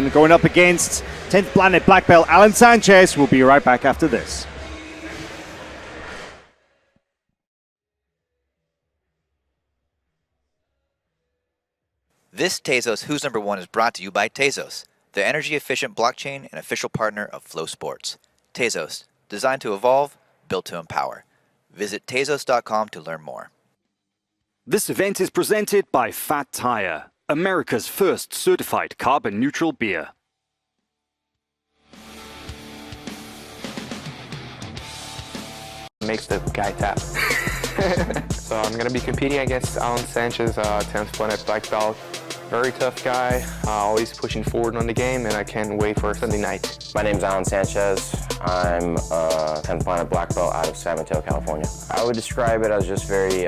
And going up against 10th Planet black belt Alan Sanchez. We'll be right back after this. This Tezos Who's Number One is brought to you by Tezos, the energy-efficient blockchain and official partner of Flow Sports. Tezos, designed to evolve, built to empower. Visit Tezos.com to learn more. This event is presented by Fat Tire, America's first certified carbon-neutral beer. Makes the guy tap. So I'm going to be competing against Alan Sanchez, 10th Planet black belt. Very tough guy, always pushing forward on the game, and I can't wait for Sunday night. My name's Alan Sanchez. I'm a 10th Planet black belt out of San Mateo, California. I would describe it as just very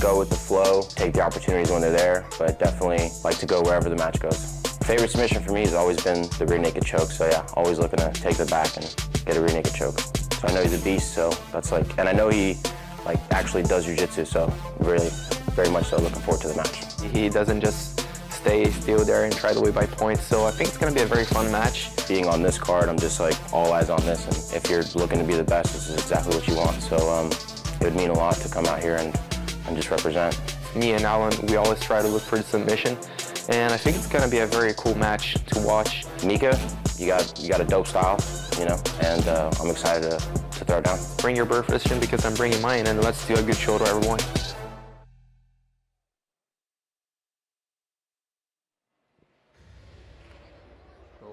go with the flow, take the opportunities when they're there, but definitely like to go wherever the match goes. Favorite submission for me has always been the rear naked choke, so yeah, always looking to take the back and get a rear naked choke. So I know he's a beast, so that's like, and I know he actually does jiu-jitsu, so really, very much so looking forward to the match. He doesn't just stay still there and try to win by points, so I think it's going to be a very fun match. Being on this card, I'm just like all eyes on this, and if you're looking to be the best, this is exactly what you want. So it would mean a lot to come out here and just represent. Me and Alan, we always try to look for the submission, and I think it's going to be a very cool match to watch. Mica, you got a dope style, you know, and I'm excited to throw it down. Bring your bird position because I'm bringing mine, and let's do a good show to everyone.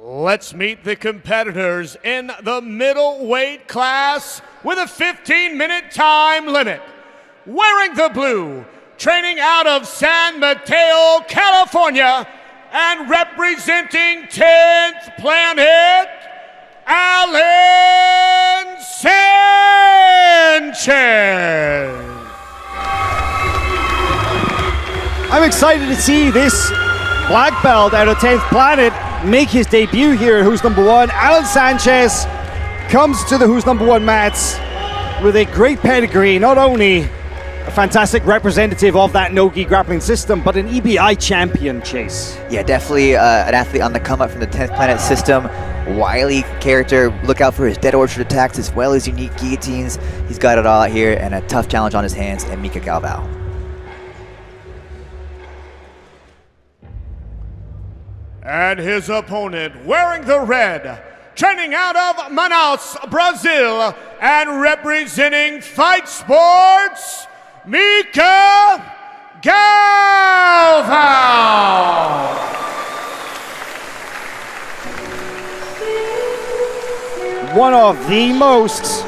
Let's meet the competitors in the middleweight class with a 15-minute time limit. Wearing the blue, training out of San Mateo, California, and representing 10th Planet, Alan Sanchez. I'm excited to see this black belt out of 10th Planet make his debut here at Who's Number One. Alan Sanchez comes to the Who's Number One mats with a great pedigree, not only a fantastic representative of that no-gi grappling system, but an EBI champion, Chase. Yeah, definitely an athlete on the come-up from the 10th Planet system. Wily character, look out for his dead orchard attacks as well as unique guillotines. He's got it all out here, and a tough challenge on his hands, and Mica Galvão. And his opponent, wearing the red, training out of Manaus, Brazil, and representing Fight Sports, Mica Galvão. One of the most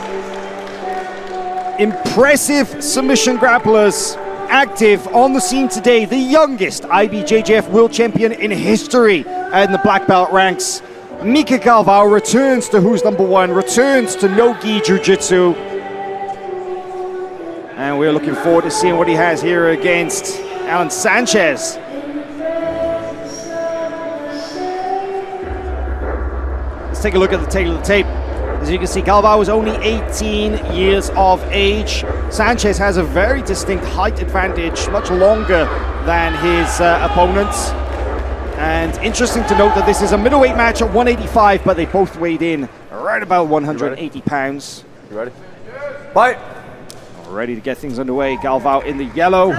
impressive submission grapplers active on the scene today, the youngest IBJJF world champion in history in the black belt ranks. Mica Galvão returns to Who's Number One, returns to no-gi jiu-jitsu. And we're looking forward to seeing what he has here against Alan Sanchez. Let's take a look at the tail of the tape. As you can see, Galvão is only 18 years of age. Sanchez has a very distinct height advantage, much longer than his opponents. And interesting to note that this is a middleweight match at 185, but they both weighed in right about 180 pounds. You ready? Fight! Ready to get things underway. Galvão in the yellow.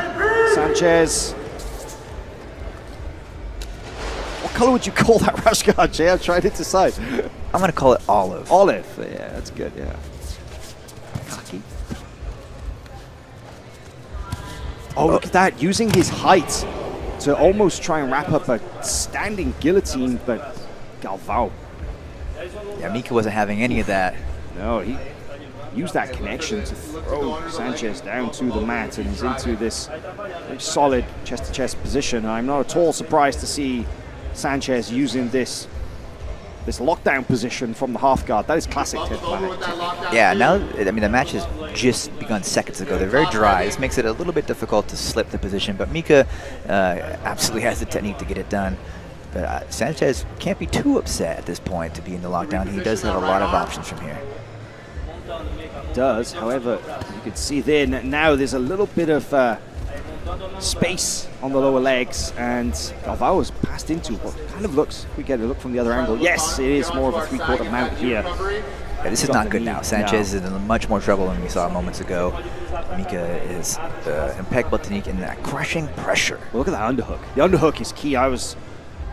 Sanchez. What color would you call that rash guard, Jay? I'm trying to decide. I'm going to call it olive. Olive, yeah, that's good, yeah. Cocky. Oh, look at that, using his height to almost try and wrap up a standing guillotine, but Galvão. Yeah, Mica wasn't having any of that. No, he used that connection to throw Sanchez down to the mat, and he's into this very solid chest-to-chest position. I'm not at all surprised to see Sanchez using this lockdown position from the half guard. That is classic 10th Planet. Yeah, now, I mean, the match has just begun seconds ago. They're very dry. This makes it a little bit difficult to slip the position, but Mica absolutely has the technique to get it done. But Sanchez can't be too upset at this point to be in the lockdown. He does have a lot of options from here. He does, however, you can see there now there's a little bit of space on the lower legs, and Galvão was passed into what kind of looks, if we get a look from the other angle, yes, it is more of a three-quarter mount here. Yeah, this is not good now. Sanchez is in much more trouble than we saw moments ago. Mica is impeccable technique and that crushing pressure. Well, look at that underhook. The underhook is key. I was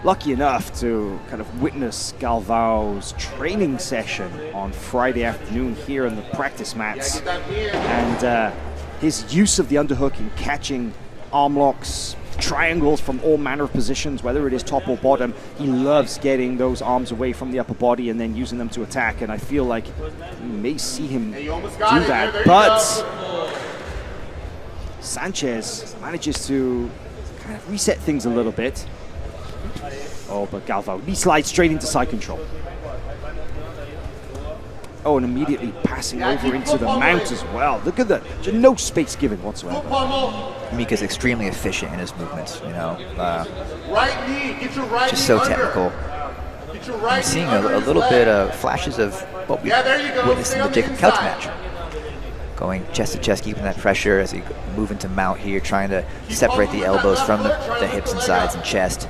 lucky enough to kind of witness Galvão's training session on Friday afternoon here in the practice mats. And his use of the underhook in catching arm locks, triangles from all manner of positions, whether it is top or bottom, he loves getting those arms away from the upper body and then using them to attack. And I feel like we may see him do that. But Sanchez manages to kind of reset things a little bit. Oh, but Galvão, he slides straight into side control. Oh, and immediately passing over into the mount as well. Look at that. There's no space given whatsoever. Mica's extremely efficient in his movements, you know. Right knee, get your right just knee so technical. I'm seeing a little bit of flashes of what we witnessed in the Jacob Couch match. Going chest to chest, keeping that pressure as we move into mount here, trying to separate the elbows from the hips and sides and chest.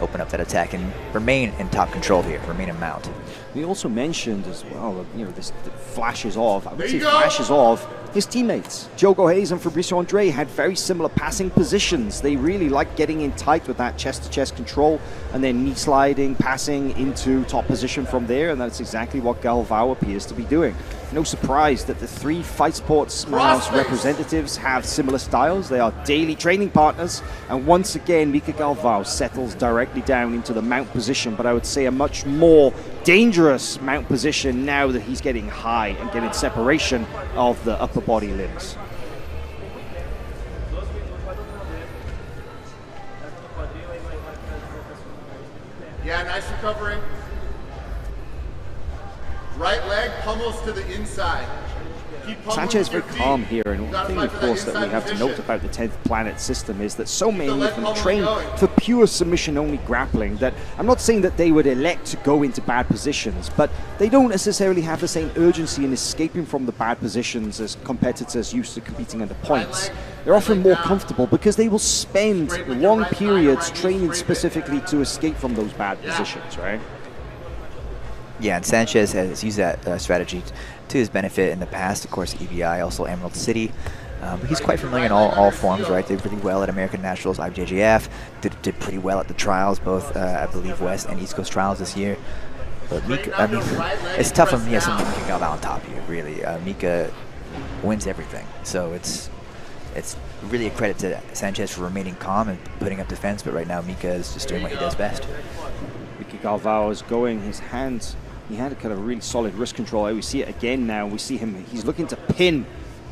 Open up that attack and remain in top control here, remain in mount. We also mentioned as well, you know, this flashes of, I would say flashes of his teammates. Diogo Reis and Fabricio Andre had very similar passing positions. They really like getting in tight with that chest-to-chest control and then knee sliding, passing into top position from there, and that's exactly what Galvão appears to be doing. No surprise that the three Fight Sports Manaus representatives have similar styles. They are daily training partners, and once again, Mica Galvão settles directly down into the mount position, but I would say a much more dangerous mount position now that he's getting high and getting separation of the upper body limbs. Yeah, nice recovery. Right leg pummels to the inside. Sanchez very calm here, and one thing, of course, that we have to note about the 10th Planet system is that so many of them train for pure submission-only grappling that I'm not saying that they would elect to go into bad positions, but they don't necessarily have the same urgency in escaping from the bad positions as competitors used to competing under points. They're often more comfortable because they will spend long periods training specifically to escape from those bad positions, right? Yeah, and Sanchez has used that strategy to his benefit in the past. Of course, EBI, also Emerald City. But he's quite familiar in all forms, right? Did pretty well at American Nationals, IBJJF. Did pretty well at the trials, both, I believe, West and East Coast trials this year. But Mica, I mean, it's tough when he has someone Mica Galvão on top here, really. Mica wins everything. So it's really a credit to Sanchez for remaining calm and putting up defense, but right now Mica is just doing what he does best. Mica Galvão is going, his hands, he had a kind of really solid wrist control. We see it again now. We see him, he's looking to pin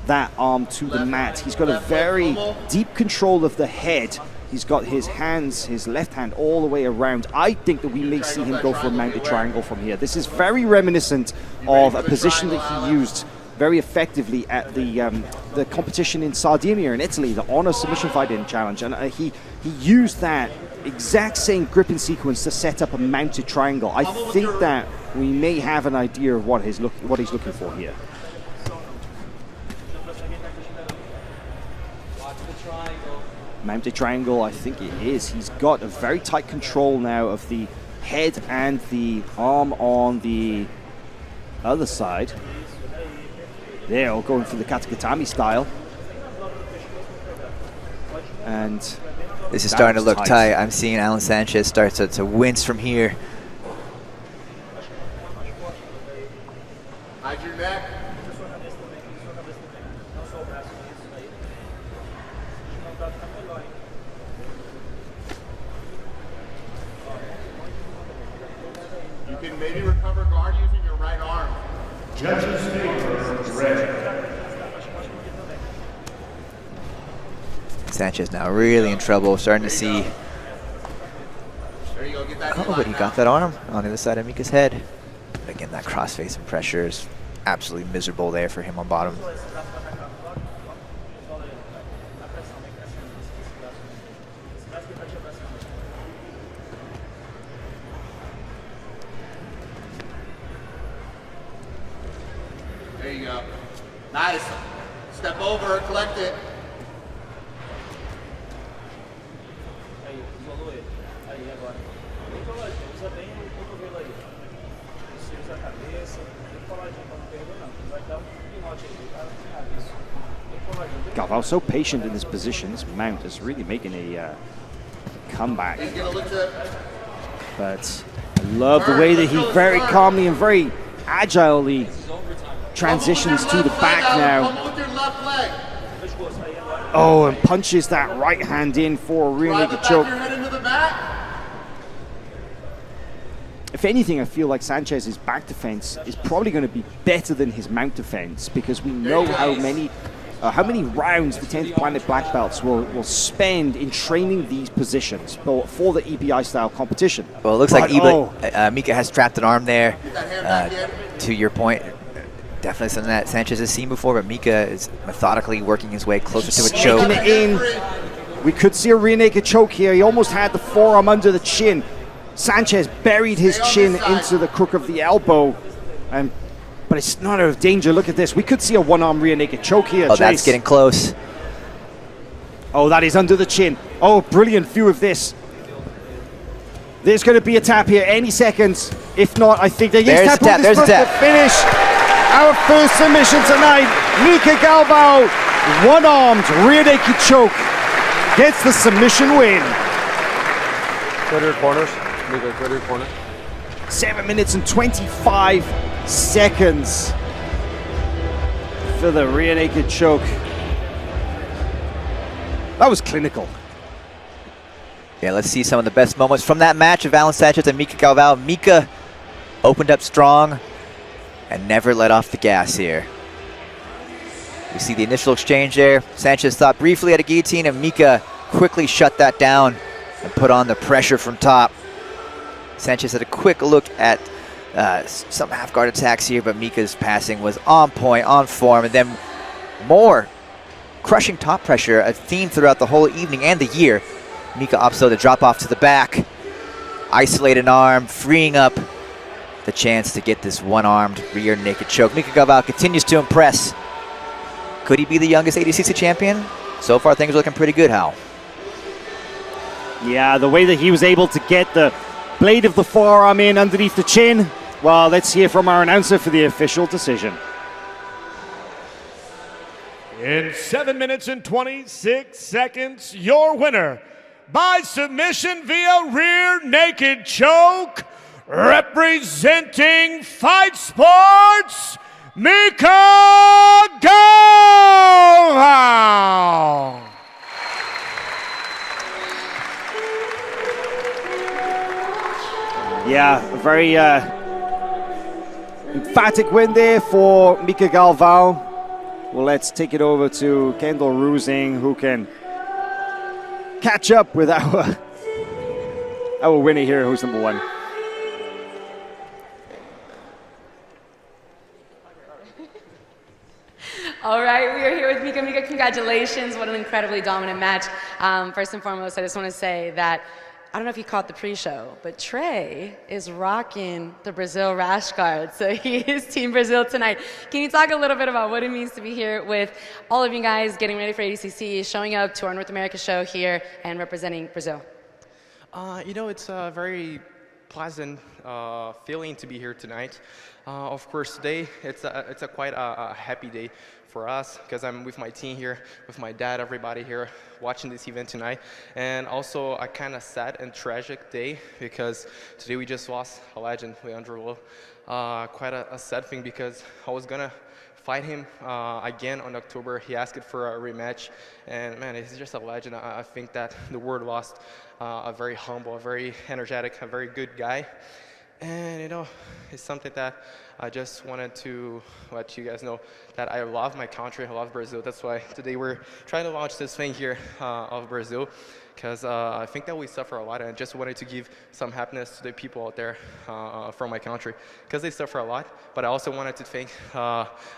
that arm to the mat. He's got a very deep control of the head. He's got his hands, his left hand all the way around. I think that we may see him go for a mounted triangle from here. This is very reminiscent of a position that he used very effectively at the competition in Sardinia in Italy, the Honor Submission Fighting Challenge. And he used that exact same gripping sequence to set up a mounted triangle. I think that we may have an idea of what he's looking for here. Mounted triangle, I think it is. He's got a very tight control now of the head and the arm on the other side. They're all going for the katakatami style. And this is starting to look tight. I'm seeing Alan Sanchez start to wince from here. Hide your neck. You can maybe recover guard using your right arm. Judges favor red. Sanchez now really in trouble, starting to see. Oh, but he got that arm on the other side of Mica's head. But again, that crossface and pressure is absolutely miserable there for him on bottom. There you go. Nice. Step over, collect it. Galvão so patient in this position. This mount is really making a comeback. But I love the way that he very calmly and very agilely transitions to the back now. Oh, and punches that right hand in for a rear naked choke. If anything, I feel like Sanchez's back defense is probably going to be better than his mount defense, because we know how many rounds the 10th Planet Black Belts will spend in training these positions for the EPI style competition. Well, it looks like Mica has trapped an arm there. To your point, definitely something that Sanchez has seen before, but Mica is methodically working his way closer to a choke. It in. We could see a rear naked choke here. He almost had the forearm under the chin. Sanchez buried his chin into the crook of the elbow, but it's not out of danger. Look at this. We could see a one-arm rear naked choke here. Oh, Chase. That's getting close. Oh, that is under the chin. Oh, brilliant view of this. There's going to be a tap here any second. If not, I think there's a tap. There's a tap. To finish our first submission tonight. Mica Galvão, one-armed rear naked choke, gets the submission win. Go to your corners. Mica, go to your corner. 7 minutes and 25 seconds for the rear naked choke. That was clinical. Yeah, let's see some of the best moments from that match of Alan Sanchez and Mica Galvão. Mica opened up strong and never let off the gas here. We see the initial exchange there. Sanchez thought briefly at a guillotine, and Mica quickly shut that down and put on the pressure from top. Sanchez had a quick look at some half-guard attacks here, but Mica's passing was on point, on form, and then more crushing top pressure, a theme throughout the whole evening and the year. Mica opts though to drop off to the back, isolate an arm, freeing up the chance to get this one-armed rear naked choke. Mica Galvão continues to impress. Could he be the youngest ADCC champion? So far, things are looking pretty good, Hal. Yeah, the way that he was able to get the blade of the forearm in underneath the chin. Well, let's hear from our announcer for the official decision. In 7 minutes and 26 seconds, your winner by submission via rear naked choke, representing Fight Sports, Mica Galvão. Yeah, a very emphatic win there for Mica Galvão. Well, let's take it over to Kendall Rusing, who can catch up with our winner here, who's number one. All right, we are here with Mica. Mica, congratulations. What an incredibly dominant match. First and foremost, I just want to say that I don't know if you caught the pre-show, but Trey is rocking the Brazil rash guard. So he is Team Brazil tonight. Can you talk a little bit about what it means to be here with all of you guys getting ready for ADCC, showing up to our North America show here and representing Brazil? You know, it's a very pleasant feeling to be here tonight. Of course, today it's a quite a happy day for us because I'm with my team here, with my dad, everybody here watching this event tonight. And also a kind of sad and tragic day because today we just lost a legend, Leandro Lo. Quite a sad thing because I was gonna fight him again on October. He asked for a rematch, and man, he's just a legend. I think that the world lost a very humble, a very energetic, a very good guy. And you know, it's something that I just wanted to let you guys know that I love my country, I love Brazil. That's why today we're trying to launch this thing here of Brazil, because I think that we suffer a lot, and I just wanted to give some happiness to the people out there from my country, because they suffer a lot. But I also wanted to thank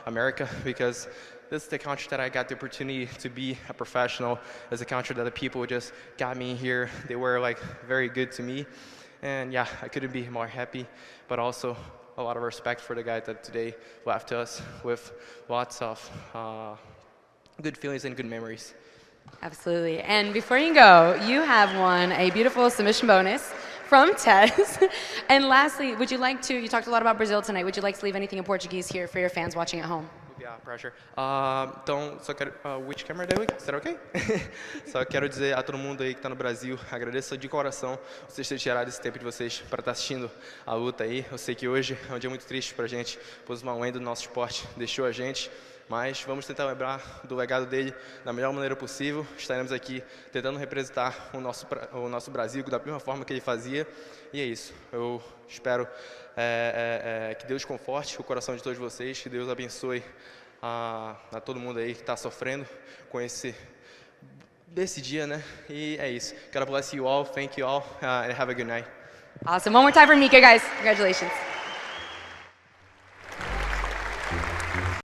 America, because this is the country that I got the opportunity to be a professional. It's a country that the people just got me here. They were like very good to me. And yeah, I couldn't be more happy, but also a lot of respect for the guy that today left us with lots of good feelings and good memories. Absolutely. And before you go, you have won a beautiful submission bonus from Tess. And lastly, would you like to, you talked a lot about Brazil tonight, would you like to leave anything in Portuguese here for your fans watching at home? Yeah, pressure. Então, só quero... which camera do we? Será ok? Só quero dizer a todo mundo aí que está no Brasil, agradeço de coração vocês terem tirado esse tempo de vocês para estar assistindo a luta aí. Eu sei que hoje é um dia muito triste para a gente, pois uma lenda do nosso esporte deixou a gente, mas vamos tentar lembrar do legado dele da melhor maneira possível. Estaremos aqui tentando representar o nosso Brasil da mesma forma que ele fazia. E é isso. Eu espero que Deus conforte o coração de todos vocês, que Deus abençoe a todo mundo aí que está sofrendo com desse dia, né? E é isso. God bless you all. Thank you all. And have a good night. Awesome. One more time for Mica, guys. Congratulations.